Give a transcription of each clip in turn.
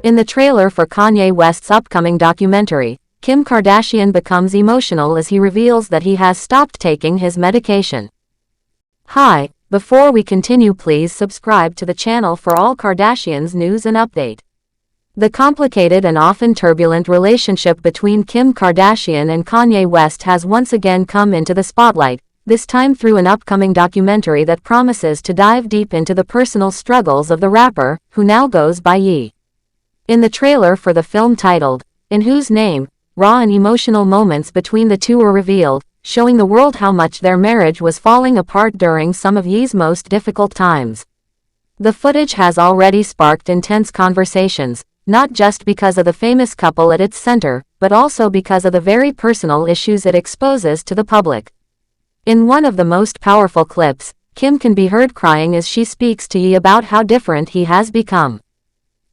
In the trailer for Kanye West's upcoming documentary, Kim Kardashian becomes emotional as he reveals that he has stopped taking his medication. Hi, before we continue, please subscribe to the channel for all Kardashians news and update. The complicated and often turbulent relationship between Kim Kardashian and Kanye West has once again come into the spotlight, this time through an upcoming documentary that promises to dive deep into the personal struggles of the rapper, who now goes by Ye. In the trailer for the film titled, In Whose Name, raw and emotional moments between the two were revealed, showing the world how much their marriage was falling apart during some of Ye's most difficult times. The footage has already sparked intense conversations, not just because of the famous couple at its center, but also because of the very personal issues it exposes to the public. In one of the most powerful clips, Kim can be heard crying as she speaks to Ye about how different he has become.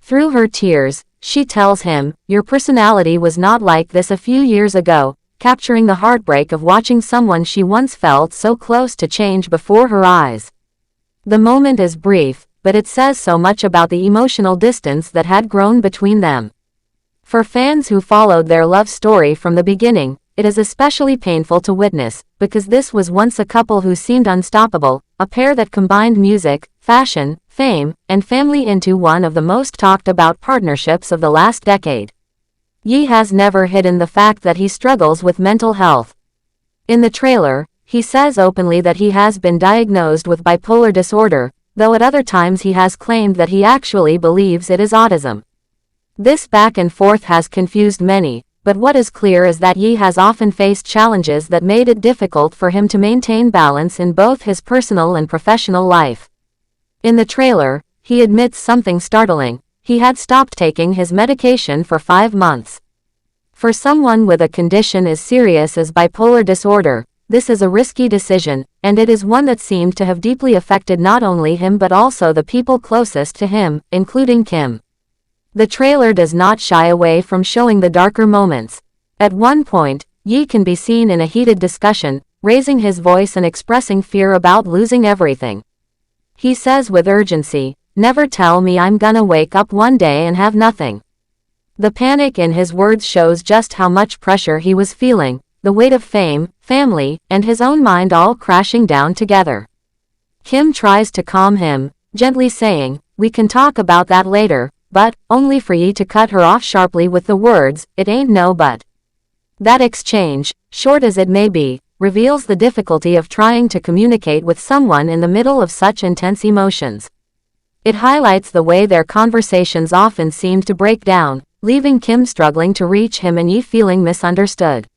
Through her tears, she tells him, "Your personality was not like this a few years ago," capturing the heartbreak of watching someone she once felt so close to change before her eyes. The moment is brief, but it says so much about the emotional distance that had grown between them. For fans who followed their love story from the beginning, it is especially painful to witness, because this was once a couple who seemed unstoppable, a pair that combined music, fashion, fame, and family into one of the most talked about partnerships of the last decade. Ye has never hidden the fact that he struggles with mental health. In the trailer, he says openly that he has been diagnosed with bipolar disorder, though at other times he has claimed that he actually believes it is autism. This back and forth has confused many, but what is clear is that Ye has often faced challenges that made it difficult for him to maintain balance in both his personal and professional life. In the trailer, he admits something startling: he had stopped taking his medication for 5 months. For someone with a condition as serious as bipolar disorder, this is a risky decision, and it is one that seemed to have deeply affected not only him but also the people closest to him, including Kim. The trailer does not shy away from showing the darker moments. At one point, Ye can be seen in a heated discussion, raising his voice and expressing fear about losing everything. He says with urgency, "Never tell me I'm gonna wake up one day and have nothing." The panic in his words shows just how much pressure he was feeling, the weight of fame, family, and his own mind all crashing down together. Kim tries to calm him, gently saying, "We can talk about that later," but, only for Ye to cut her off sharply with the words, "It ain't no but." That exchange, short as it may be, reveals the difficulty of trying to communicate with someone in the middle of such intense emotions. It highlights the way their conversations often seem to break down, leaving Kim struggling to reach him and Ye feeling misunderstood.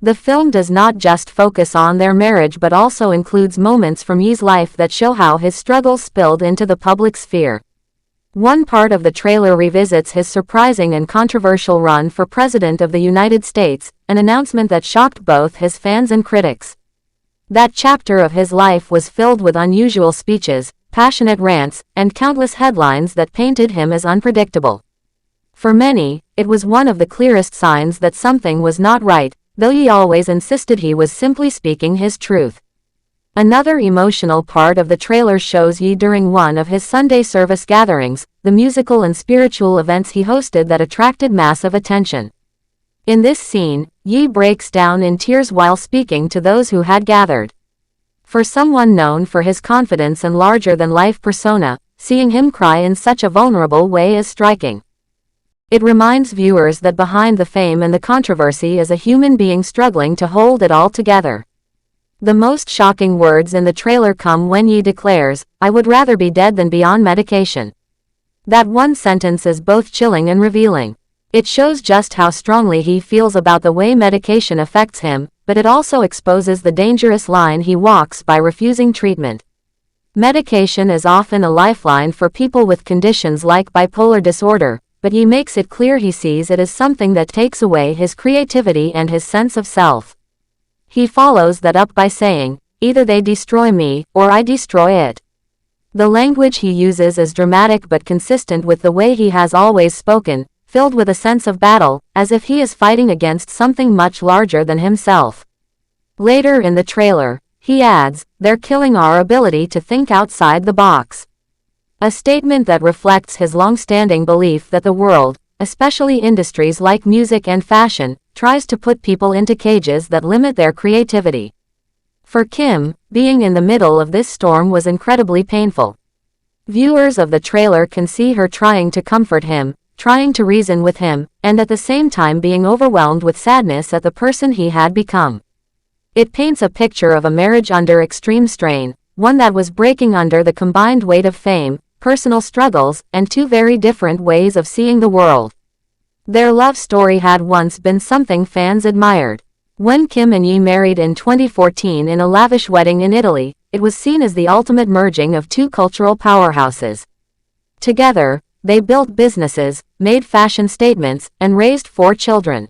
The film does not just focus on their marriage but also includes moments from Ye's life that show how his struggles spilled into the public sphere. One part of the trailer revisits his surprising and controversial run for President of the United States, an announcement that shocked both his fans and critics. That chapter of his life was filled with unusual speeches, passionate rants, and countless headlines that painted him as unpredictable. For many, it was one of the clearest signs that something was not right, though Ye always insisted he was simply speaking his truth. Another emotional part of the trailer shows Ye during one of his Sunday service gatherings, the musical and spiritual events he hosted that attracted massive attention. In this scene, Ye breaks down in tears while speaking to those who had gathered. For someone known for his confidence and larger-than-life persona, seeing him cry in such a vulnerable way is striking. It reminds viewers that behind the fame and the controversy is a human being struggling to hold it all together. The most shocking words in the trailer come when Ye declares, "I would rather be dead than be on medication." That one sentence is both chilling and revealing. It shows just how strongly he feels about the way medication affects him, but it also exposes the dangerous line he walks by refusing treatment. Medication is often a lifeline for people with conditions like bipolar disorder, but Ye makes it clear he sees it as something that takes away his creativity and his sense of self. He follows that up by saying, "Either they destroy me, or I destroy it." The language he uses is dramatic but consistent with the way he has always spoken, filled with a sense of battle, as if he is fighting against something much larger than himself. Later in the trailer, he adds, "They're killing our ability to think outside the box." A statement that reflects his long-standing belief that the world, especially industries like music and fashion, tries to put people into cages that limit their creativity. For Kim, being in the middle of this storm was incredibly painful. Viewers of the trailer can see her trying to comfort him, trying to reason with him, and at the same time being overwhelmed with sadness at the person he had become. It paints a picture of a marriage under extreme strain, one that was breaking under the combined weight of fame, personal struggles, and two very different ways of seeing the world. Their love story had once been something fans admired. When Kim and Ye married in 2014 in a lavish wedding in Italy, it was seen as the ultimate merging of two cultural powerhouses. Together, they built businesses, made fashion statements, and raised 4 children.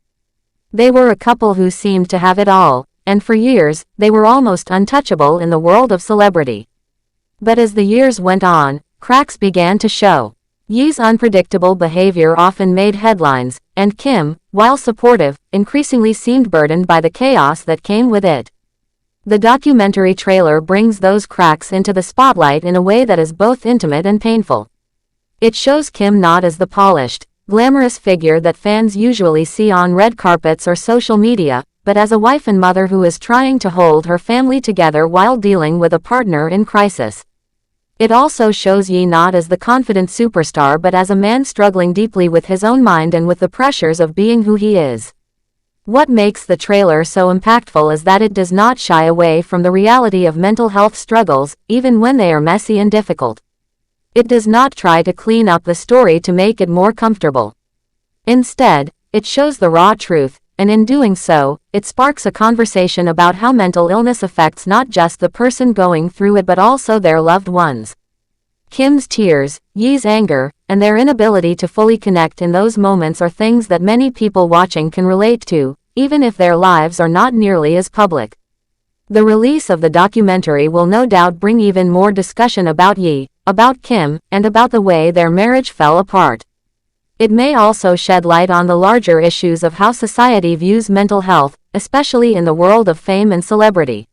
They were a couple who seemed to have it all, and for years, they were almost untouchable in the world of celebrity. But as the years went on, cracks began to show. Ye's unpredictable behavior often made headlines, and Kim, while supportive, increasingly seemed burdened by the chaos that came with it. The documentary trailer brings those cracks into the spotlight in a way that is both intimate and painful. It shows Kim not as the polished, glamorous figure that fans usually see on red carpets or social media, but as a wife and mother who is trying to hold her family together while dealing with a partner in crisis. It also shows Ye not as the confident superstar but as a man struggling deeply with his own mind and with the pressures of being who he is. What makes the trailer so impactful is that it does not shy away from the reality of mental health struggles, even when they are messy and difficult. It does not try to clean up the story to make it more comfortable. Instead, it shows the raw truth, and in doing so, it sparks a conversation about how mental illness affects not just the person going through it but also their loved ones. Kim's tears, Ye's anger, and their inability to fully connect in those moments are things that many people watching can relate to, even if their lives are not nearly as public. The release of the documentary will no doubt bring even more discussion about Ye, about Kim, and about the way their marriage fell apart. It may also shed light on the larger issues of how society views mental health, especially in the world of fame and celebrity.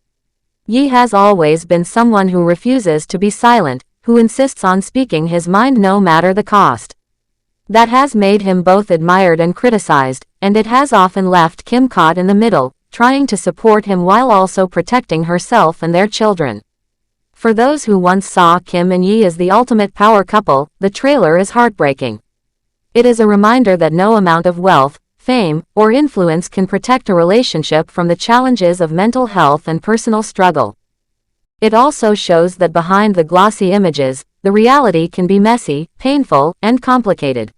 Ye has always been someone who refuses to be silent, who insists on speaking his mind no matter the cost. That has made him both admired and criticized, and it has often left Kim caught in the middle, trying to support him while also protecting herself and their children. For those who once saw Kim and Ye as the ultimate power couple, the trailer is heartbreaking. It is a reminder that no amount of wealth, fame, or influence can protect a relationship from the challenges of mental health and personal struggle. It also shows that behind the glossy images, the reality can be messy, painful, and complicated.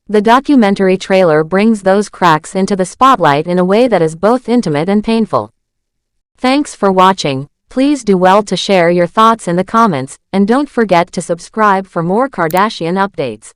The documentary trailer brings those cracks into the spotlight in a way that is both intimate and painful. Thanks for watching. Please do well to share your thoughts in the comments, and don't forget to subscribe for more Kardashian updates.